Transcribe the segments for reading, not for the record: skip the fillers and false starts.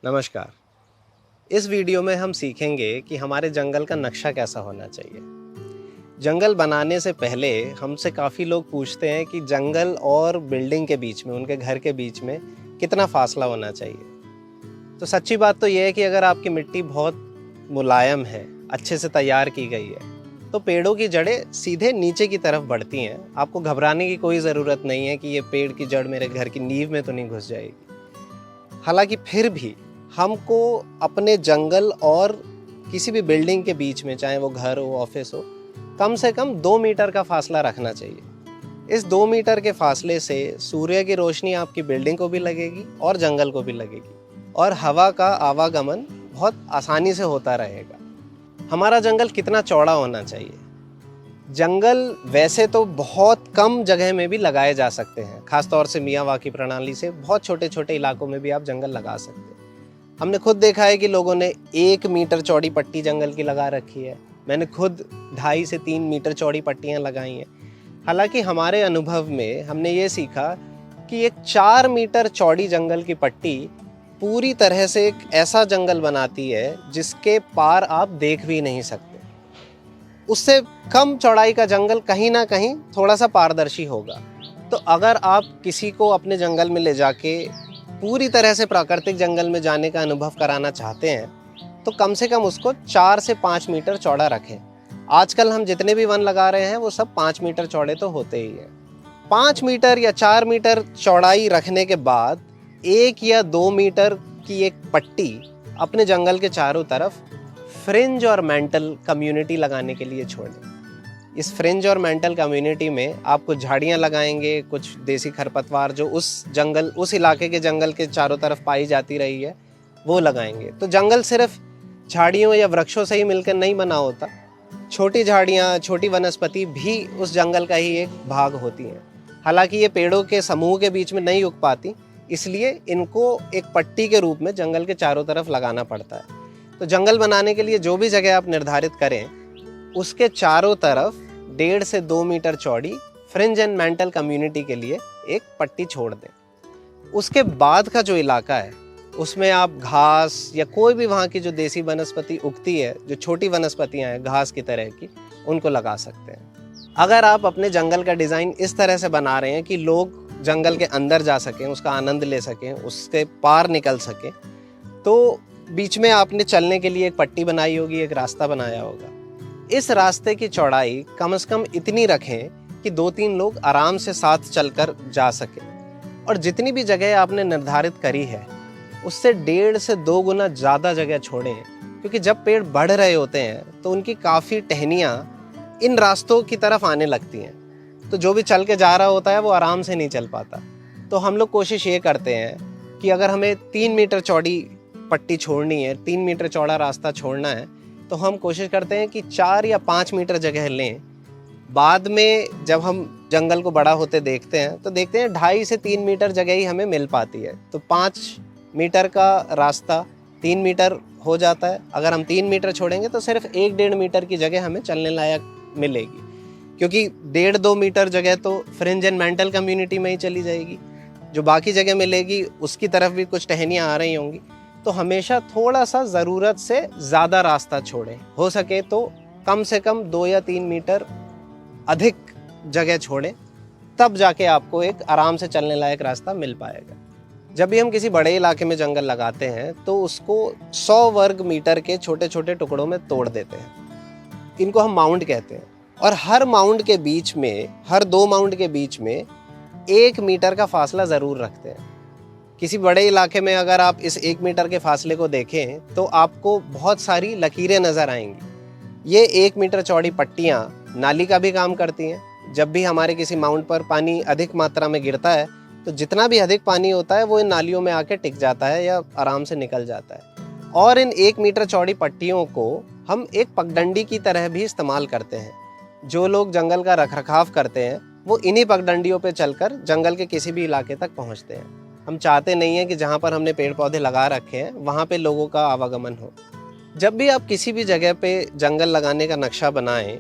नमस्कार। इस वीडियो में हम सीखेंगे कि हमारे जंगल का नक्शा कैसा होना चाहिए। जंगल बनाने से पहले हमसे काफ़ी लोग पूछते हैं कि जंगल और बिल्डिंग के बीच में, उनके घर के बीच में कितना फासला होना चाहिए। तो सच्ची बात तो यह है कि अगर आपकी मिट्टी बहुत मुलायम है, अच्छे से तैयार की गई है, तो पेड़ों की जड़ें सीधे नीचे की तरफ बढ़ती हैं। आपको घबराने की कोई ज़रूरत नहीं है कि ये पेड़ की जड़ मेरे घर की नींव में तो नहीं घुस जाएगी। हालांकि फिर भी हमको अपने जंगल और किसी भी बिल्डिंग के बीच में, चाहे वो घर हो, ऑफिस हो, कम से कम 2 मीटर का फासला रखना चाहिए। इस 2 मीटर के फासले से सूर्य की रोशनी आपकी बिल्डिंग को भी लगेगी और जंगल को भी लगेगी और हवा का आवागमन बहुत आसानी से होता रहेगा। हमारा जंगल कितना चौड़ा होना चाहिए? जंगल वैसे तो बहुत कम जगह में भी लगाए जा सकते हैं, खासतौर से मियावाकी प्रणाली से बहुत छोटे छोटे इलाकों में भी आप जंगल लगा सकते हैं। हमने खुद देखा है कि लोगों ने 1 मीटर चौड़ी पट्टी जंगल की लगा रखी है। मैंने खुद 2.5 से 3 मीटर चौड़ी पट्टियां लगाई हैं। हालांकि हमारे अनुभव में हमने ये सीखा कि एक 4 मीटर चौड़ी जंगल की पट्टी पूरी तरह से एक ऐसा जंगल बनाती है जिसके पार आप देख भी नहीं सकते। उससे कम चौड़ाई का जंगल कहीं ना कहीं थोड़ा सा पारदर्शी होगा। तो अगर आप किसी को अपने जंगल में ले जाके पूरी तरह से प्राकृतिक जंगल में जाने का अनुभव कराना चाहते हैं तो कम से कम उसको 4 से 5 मीटर चौड़ा रखें। आजकल हम जितने भी वन लगा रहे हैं वो सब 5 मीटर चौड़े तो होते ही हैं। 5 मीटर या 4 मीटर चौड़ाई रखने के बाद 1 या 2 मीटर की एक पट्टी अपने जंगल के चारों तरफ फ्रिंज और मेंटल कम्युनिटी लगाने के लिए छोड़ दें। इस फ्रिंज और मेंटल कम्युनिटी में आप कुछ झाड़ियाँ लगाएंगे, कुछ देसी खरपतवार जो उस इलाके के जंगल के चारों तरफ पाई जाती रही है वो लगाएंगे। तो जंगल सिर्फ झाड़ियों या वृक्षों से ही मिलकर नहीं बना होता। छोटी झाड़ियाँ, छोटी वनस्पति भी उस जंगल का ही एक भाग होती हैं। हालांकि ये पेड़ों के समूह के बीच में नहीं उग पाती, इसलिए इनको एक पट्टी के रूप में जंगल के चारों तरफ लगाना पड़ता है। तो जंगल बनाने के लिए जो भी जगह आप निर्धारित करें उसके चारों तरफ 1.5 से 2 मीटर चौड़ी फ्रिंज एंड मेंटल कम्युनिटी के लिए एक पट्टी छोड़ दें। उसके बाद का जो इलाका है उसमें आप घास या कोई भी वहाँ की जो देसी वनस्पति उगती है, जो छोटी वनस्पतियाँ हैं घास की तरह की, उनको लगा सकते हैं। अगर आप अपने जंगल का डिज़ाइन इस तरह से बना रहे हैं कि लोग जंगल के अंदर जा सकें, उसका आनंद ले सकें, उसके पार निकल सकें, तो बीच में आपने चलने के लिए एक पट्टी बनाई होगी, एक रास्ता बनाया होगा। इस रास्ते की चौड़ाई कम से कम इतनी रखें कि 2-3 लोग आराम से साथ चलकर जा सकें। और जितनी भी जगह आपने निर्धारित करी है उससे 1.5 से 2 गुना ज़्यादा जगह छोड़ें, क्योंकि जब पेड़ बढ़ रहे होते हैं तो उनकी काफ़ी टहनियाँ इन रास्तों की तरफ आने लगती हैं। तो जो भी चल के जा रहा होता है वो आराम से नहीं चल पाता। तो हम लोग कोशिश ये करते हैं कि अगर हमें 3 मीटर चौड़ी पट्टी छोड़नी है, 3 मीटर चौड़ा रास्ता छोड़ना है, तो हम कोशिश करते हैं कि 4 या 5 मीटर जगह लें। बाद में जब हम जंगल को बड़ा होते देखते हैं तो देखते हैं 2.5 से 3 मीटर जगह ही हमें मिल पाती है। तो 5 मीटर का रास्ता 3 मीटर हो जाता है। अगर हम 3 मीटर छोड़ेंगे तो सिर्फ 1-1.5 मीटर की जगह हमें चलने लायक मिलेगी, क्योंकि 1.5-2 मीटर जगह तो फ्रिंज एंड मेंटल कम्युनिटी में ही चली जाएगी। जो बाकी जगह मिलेगी उसकी तरफ भी कुछ टहनियाँ आ रही होंगी। तो हमेशा थोड़ा सा ज़रूरत से ज़्यादा रास्ता छोड़ें। हो सके तो कम से कम 2 या 3 मीटर अधिक जगह छोड़ें, तब जाके आपको एक आराम से चलने लायक रास्ता मिल पाएगा। जब भी हम किसी बड़े इलाके में जंगल लगाते हैं तो उसको 100 वर्ग मीटर के छोटे छोटे टुकड़ों में तोड़ देते हैं। इनको हम माउंड कहते हैं। और हर माउंड के बीच में, हर 2 माउंड के बीच में 1 मीटर का फासला ज़रूर रखते हैं। किसी बड़े इलाके में अगर आप इस 1 मीटर के फासले को देखें तो आपको बहुत सारी लकीरें नज़र आएंगी। ये 1 मीटर चौड़ी पट्टियाँ नाली का भी काम करती हैं। जब भी हमारे किसी माउंट पर पानी अधिक मात्रा में गिरता है तो जितना भी अधिक पानी होता है वो इन नालियों में आके टिक जाता है या आराम से निकल जाता है। और इन 1 मीटर चौड़ी पट्टियों को हम एक पगडंडी की तरह भी इस्तेमाल करते हैं। जो लोग जंगल का रखरखाव करते हैं वो इन्हीं पगडंडियों पे चलकर जंगल के किसी भी इलाके तक पहुंचते हैं। हम चाहते नहीं हैं कि जहाँ पर हमने पेड़ पौधे लगा रखे हैं वहाँ पे लोगों का आवागमन हो। जब भी आप किसी भी जगह पे जंगल लगाने का नक्शा बनाएं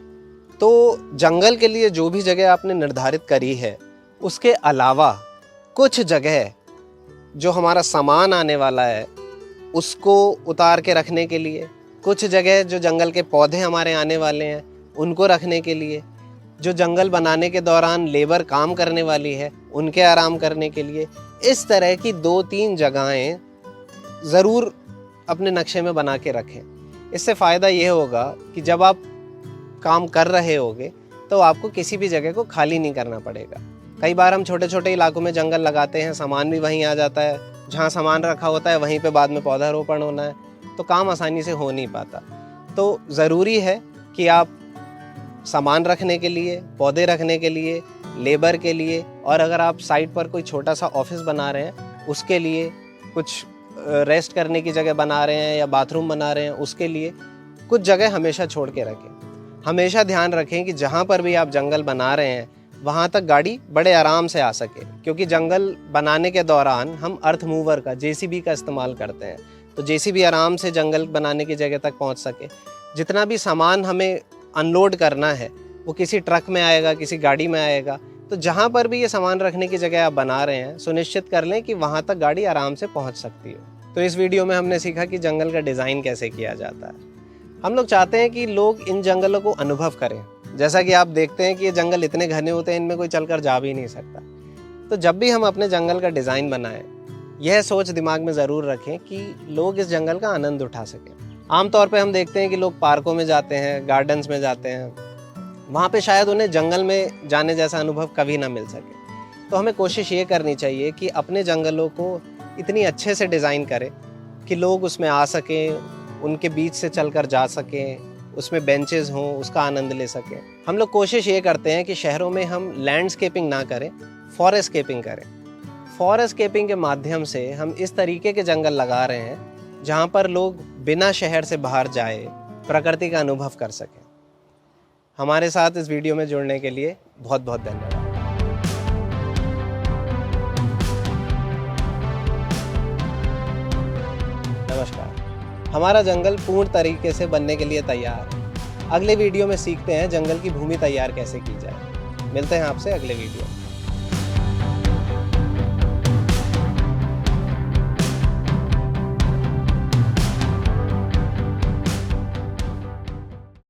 तो जंगल के लिए जो भी जगह आपने निर्धारित करी है उसके अलावा कुछ जगह जो हमारा सामान आने वाला है उसको उतार के रखने के लिए, कुछ जगह जो जंगल के पौधे हमारे आने वाले हैं उनको रखने के लिए, जो जंगल बनाने के दौरान लेबर काम करने वाली है उनके आराम करने के लिए। इस तरह की 2-3 जगहें ज़रूर अपने नक्शे में बना के रखें। इससे फ़ायदा ये होगा कि जब आप काम कर रहे होगे तो आपको किसी भी जगह को खाली नहीं करना पड़ेगा। कई बार हम छोटे छोटे इलाकों में जंगल लगाते हैं, सामान भी वहीं आ जाता है, जहाँ सामान रखा होता है वहीं पे बाद में पौधारोपण होना है, तो काम आसानी से हो नहीं पाता। तो ज़रूरी है कि आप सामान रखने के लिए, पौधे रखने के लिए, लेबर के लिए, और अगर आप साइट पर कोई छोटा सा ऑफिस बना रहे हैं उसके लिए, कुछ रेस्ट करने की जगह बना रहे हैं या बाथरूम बना रहे हैं उसके लिए, कुछ जगह हमेशा छोड़ के रखें। हमेशा ध्यान रखें कि जहाँ पर भी आप जंगल बना रहे हैं वहाँ तक गाड़ी बड़े आराम से आ सके, क्योंकि जंगल बनाने के दौरान हम अर्थ मूवर का, जेसीबी का इस्तेमाल करते हैं, तो जेसीबी आराम से जंगल बनाने की जगह तक पहुँच सके। जितना भी सामान हमें अनलोड करना है वो किसी ट्रक में आएगा, किसी गाड़ी में आएगा, तो जहाँ पर भी ये सामान रखने की जगह आप बना रहे हैं सुनिश्चित कर लें कि वहाँ तक गाड़ी आराम से पहुँच सकती है। तो इस वीडियो में हमने सीखा कि जंगल का डिज़ाइन कैसे किया जाता है। हम लोग चाहते हैं कि लोग इन जंगलों को अनुभव करें। जैसा कि आप देखते हैं कि ये जंगल इतने घने होते हैं, इनमें कोई चलकर जा भी नहीं सकता। तो जब भी हम अपने जंगल का डिज़ाइन बनाएं, यह सोच दिमाग में ज़रूर रखें कि लोग इस जंगल का आनंद उठा सकें। आमतौर पे हम देखते हैं कि लोग पार्कों में जाते हैं, गार्डन्स में जाते हैं, वहाँ पे शायद उन्हें जंगल में जाने जैसा अनुभव कभी ना मिल सके। तो हमें कोशिश ये करनी चाहिए कि अपने जंगलों को इतनी अच्छे से डिज़ाइन करें कि लोग उसमें आ सकें, उनके बीच से चलकर जा सकें, उसमें बेंचेस हों, उसका आनंद ले सकें। हम लोग कोशिश ये करते हैं कि शहरों में हम लैंडस्केपिंग ना करें, फॉरेस्टकेपिंग करें। फॉरेस्टकेपिंग के माध्यम से हम इस तरीके के जंगल लगा रहे हैं जहाँ पर लोग बिना शहर से बाहर जाए प्रकृति का अनुभव कर सकें। हमारे साथ इस वीडियो में जुड़ने के लिए बहुत बहुत धन्यवाद। नमस्कार। हमारा जंगल पूर्ण तरीके से बनने के लिए तैयार है। अगले वीडियो में सीखते हैं जंगल की भूमि तैयार कैसे की जाए। मिलते हैं आपसे अगले वीडियो में।